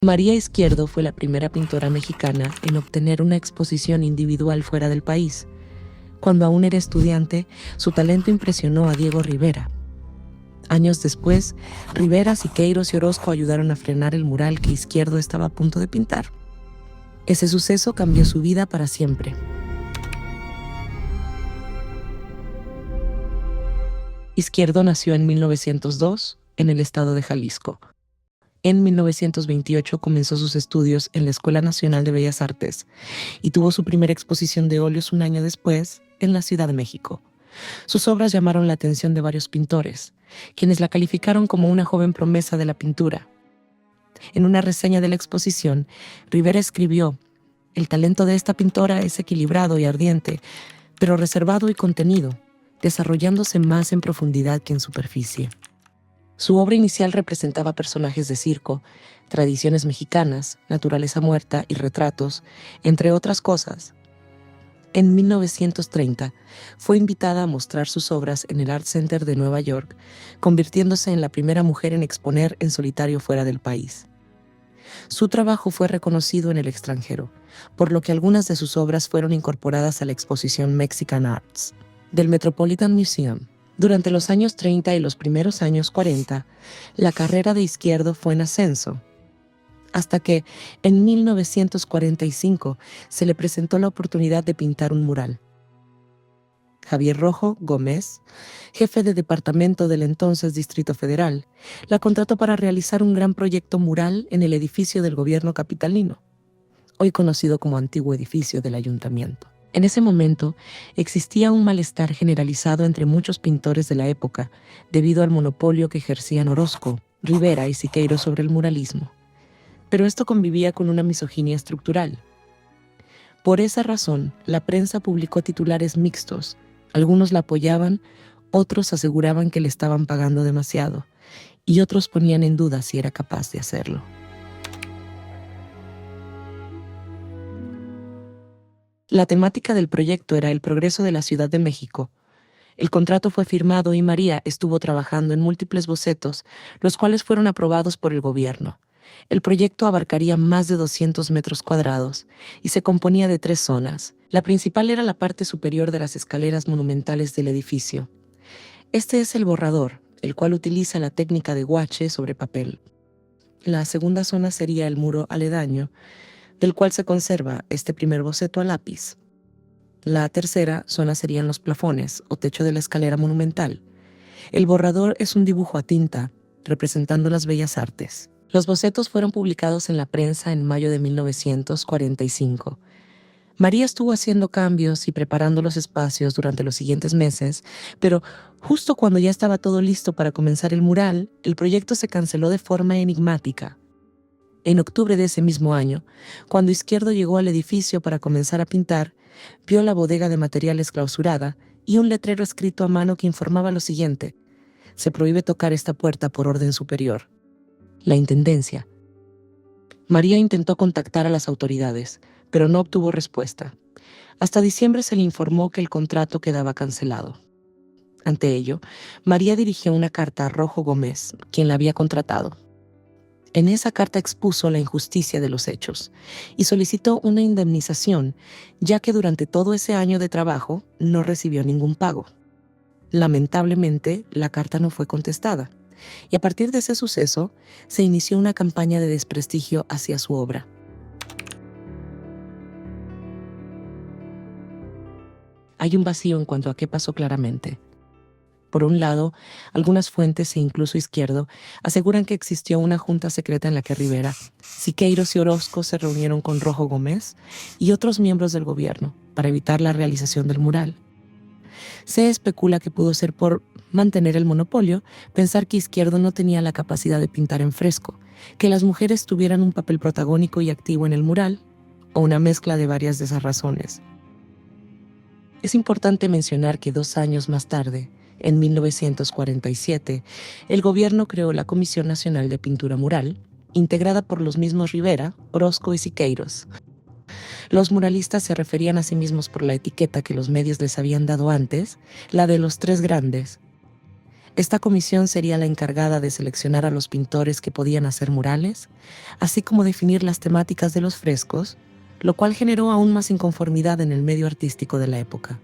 María Izquierdo fue la primera pintora mexicana en obtener una exposición individual fuera del país. Cuando aún era estudiante, su talento impresionó a Diego Rivera. Años después, Rivera, Siqueiros y Orozco ayudaron a frenar el mural que Izquierdo estaba a punto de pintar. Ese suceso cambió su vida para siempre. Izquierdo nació en 1902 en el estado de Jalisco. En 1928 comenzó sus estudios en la Escuela Nacional de Bellas Artes y tuvo su primera exposición de óleos un año después en la Ciudad de México. Sus obras llamaron la atención de varios pintores, quienes la calificaron como una joven promesa de la pintura. En una reseña de la exposición, Rivera escribió: "El talento de esta pintora es equilibrado y ardiente, pero reservado y contenido, desarrollándose más en profundidad que en superficie". Su obra inicial representaba personajes de circo, tradiciones mexicanas, naturaleza muerta y retratos, entre otras cosas. En 1930 fue invitada a mostrar sus obras en el Art Center de Nueva York, convirtiéndose en la primera mujer en exponer en solitario fuera del país. Su trabajo fue reconocido en el extranjero, por lo que algunas de sus obras fueron incorporadas a la exposición Mexican Arts del Metropolitan Museum. Durante los años 30 y los primeros años 40, la carrera de Izquierdo fue en ascenso, hasta que en 1945 se le presentó la oportunidad de pintar un mural. Javier Rojo Gómez, jefe de departamento del entonces Distrito Federal, la contrató para realizar un gran proyecto mural en el edificio del gobierno capitalino, hoy conocido como antiguo edificio del ayuntamiento. En ese momento existía un malestar generalizado entre muchos pintores de la época debido al monopolio que ejercían Orozco, Rivera y Siqueiros sobre el muralismo. Pero esto convivía con una misoginia estructural. Por esa razón, la prensa publicó titulares mixtos. Algunos la apoyaban, otros aseguraban que le estaban pagando demasiado, y otros ponían en duda si era capaz de hacerlo. La temática del proyecto era el progreso de la Ciudad de México. El contrato fue firmado y María estuvo trabajando en múltiples bocetos, los cuales fueron aprobados por el gobierno. El proyecto abarcaría más de 200 metros cuadrados y se componía de 3 zonas. La principal era la parte superior de las escaleras monumentales del edificio. Este es el borrador, el cual utiliza la técnica de guache sobre papel. La segunda zona sería el muro aledaño, del cual se conserva este primer boceto a lápiz. La tercera zona serían los plafones o techo de la escalera monumental. El borrador es un dibujo a tinta, representando las bellas artes. Los bocetos fueron publicados en la prensa en mayo de 1945. María estuvo haciendo cambios y preparando los espacios durante los siguientes meses, pero justo cuando ya estaba todo listo para comenzar el mural, el proyecto se canceló de forma enigmática. En octubre de ese mismo año, cuando Izquierdo llegó al edificio para comenzar a pintar, vio la bodega de materiales clausurada y un letrero escrito a mano que informaba lo siguiente: "Se prohíbe tocar esta puerta por orden superior". La Intendencia. María intentó contactar a las autoridades, pero no obtuvo respuesta. Hasta diciembre se le informó que el contrato quedaba cancelado. Ante ello, María dirigió una carta a Rojo Gómez, quien la había contratado. En esa carta expuso la injusticia de los hechos y solicitó una indemnización, ya que durante todo ese año de trabajo no recibió ningún pago. Lamentablemente, la carta no fue contestada, y a partir de ese suceso se inició una campaña de desprestigio hacia su obra. Hay un vacío en cuanto a qué pasó claramente. Por un lado, algunas fuentes e incluso Izquierdo aseguran que existió una junta secreta en la que Rivera, Siqueiros y Orozco se reunieron con Rojo Gómez y otros miembros del gobierno para evitar la realización del mural. Se especula que pudo ser por mantener el monopolio, pensar que Izquierdo no tenía la capacidad de pintar en fresco, que las mujeres tuvieran un papel protagónico y activo en el mural, o una mezcla de varias de esas razones. Es importante mencionar que 2 años más tarde, en 1947, el gobierno creó la Comisión Nacional de Pintura Mural, integrada por los mismos Rivera, Orozco y Siqueiros. Los muralistas se referían a sí mismos por la etiqueta que los medios les habían dado antes, la de los 3 grandes. Esta comisión sería la encargada de seleccionar a los pintores que podían hacer murales, así como definir las temáticas de los frescos, lo cual generó aún más inconformidad en el medio artístico de la época.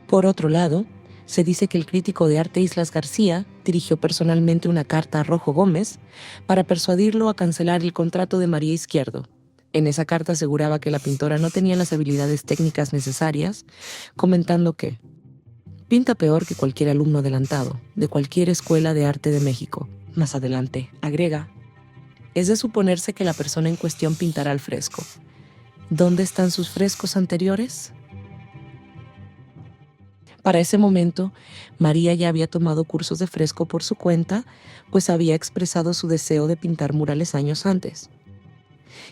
Por otro lado, se dice que el crítico de arte Islas García dirigió personalmente una carta a Rojo Gómez para persuadirlo a cancelar el contrato de María Izquierdo. En esa carta aseguraba que la pintora no tenía las habilidades técnicas necesarias, comentando que pinta peor que cualquier alumno adelantado de cualquier escuela de arte de México. Más adelante, agrega, es de suponerse que la persona en cuestión pintará el fresco. ¿Dónde están sus frescos anteriores? Para ese momento, María ya había tomado cursos de fresco por su cuenta, pues había expresado su deseo de pintar murales años antes.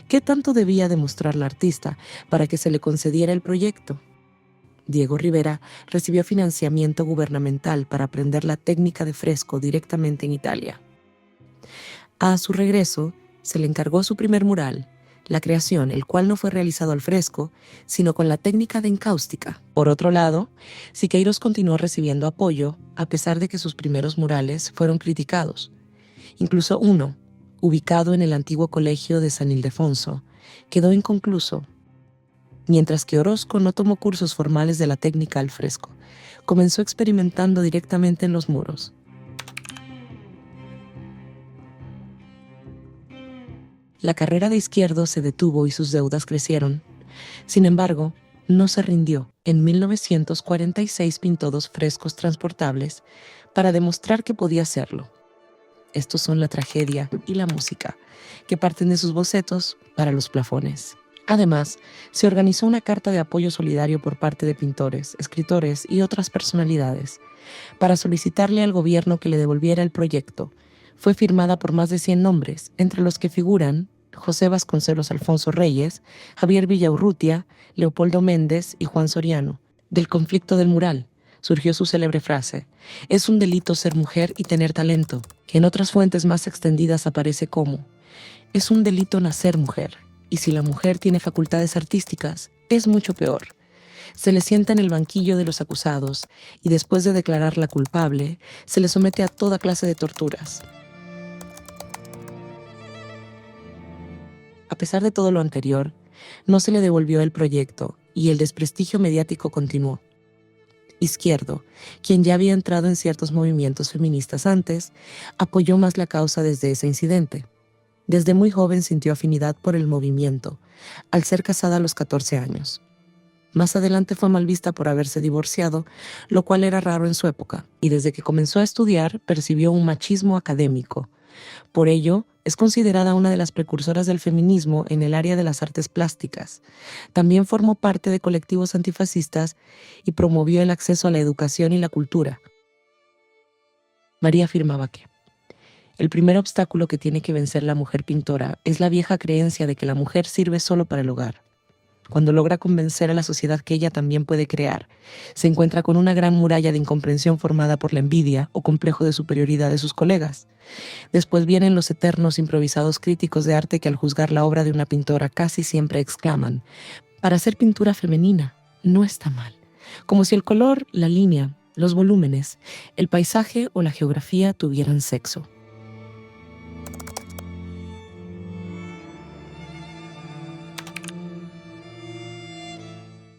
¿Qué tanto debía demostrar la artista para que se le concediera el proyecto? Diego Rivera recibió financiamiento gubernamental para aprender la técnica de fresco directamente en Italia. A su regreso, se le encargó su primer mural, la creación, el cual no fue realizado al fresco, sino con la técnica de encáustica. Por otro lado, Siqueiros continuó recibiendo apoyo, a pesar de que sus primeros murales fueron criticados. Incluso uno, ubicado en el antiguo colegio de San Ildefonso, quedó inconcluso. Mientras que Orozco no tomó cursos formales de la técnica al fresco, comenzó experimentando directamente en los muros. La carrera de Izquierdo se detuvo y sus deudas crecieron. Sin embargo, no se rindió. En 1946 pintó 2 frescos transportables para demostrar que podía hacerlo. Estos son La tragedia y La música, que parten de sus bocetos para los plafones. Además, se organizó una carta de apoyo solidario por parte de pintores, escritores y otras personalidades para solicitarle al gobierno que le devolviera el proyecto. Fue firmada por más de 100 nombres, entre los que figuran José Vasconcelos Alfonso Reyes, Javier Villaurrutia, Leopoldo Méndez y Juan Soriano. Del conflicto del mural surgió su célebre frase: es un delito ser mujer y tener talento, que en otras fuentes más extendidas aparece como: es un delito nacer mujer, y si la mujer tiene facultades artísticas, es mucho peor. Se le sienta en el banquillo de los acusados y después de declararla culpable, se le somete a toda clase de torturas. A pesar de todo lo anterior, no se le devolvió el proyecto y el desprestigio mediático continuó. Izquierdo, quien ya había entrado en ciertos movimientos feministas antes, apoyó más la causa desde ese incidente. Desde muy joven sintió afinidad por el movimiento, al ser casada a los 14 años. Más adelante fue mal vista por haberse divorciado, lo cual era raro en su época, y desde que comenzó a estudiar percibió un machismo académico. Por ello, es considerada una de las precursoras del feminismo en el área de las artes plásticas. También formó parte de colectivos antifascistas y promovió el acceso a la educación y la cultura. María afirmaba que el primer obstáculo que tiene que vencer la mujer pintora es la vieja creencia de que la mujer sirve solo para el hogar. Cuando logra convencer a la sociedad que ella también puede crear, se encuentra con una gran muralla de incomprensión formada por la envidia o complejo de superioridad de sus colegas. Después vienen los eternos improvisados críticos de arte que al juzgar la obra de una pintora casi siempre exclaman: para hacer pintura femenina, no está mal. Como si el color, la línea, los volúmenes, el paisaje o la geografía tuvieran sexo.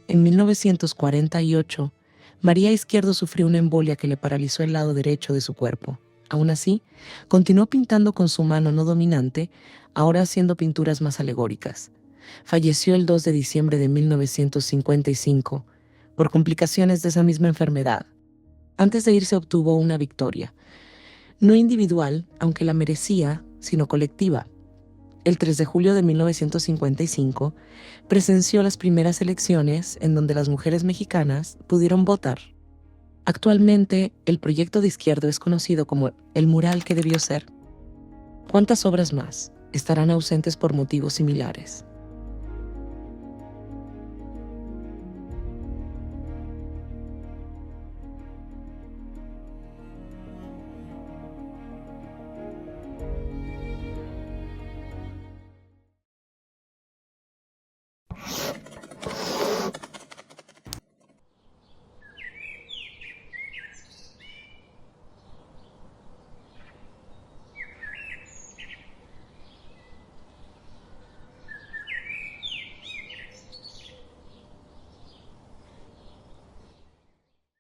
En 1948, María Izquierdo sufrió una embolia que le paralizó el lado derecho de su cuerpo. Aún así, continuó pintando con su mano no dominante, ahora haciendo pinturas más alegóricas. Falleció el 2 de diciembre de 1955 por complicaciones de esa misma enfermedad. Antes de irse obtuvo una victoria, no individual, aunque la merecía, sino colectiva. El 3 de julio de 1955 presenció las primeras elecciones en donde las mujeres mexicanas pudieron votar. Actualmente, el proyecto de Izquierdo es conocido como el mural que debió ser. ¿Cuántas obras más estarán ausentes por motivos similares?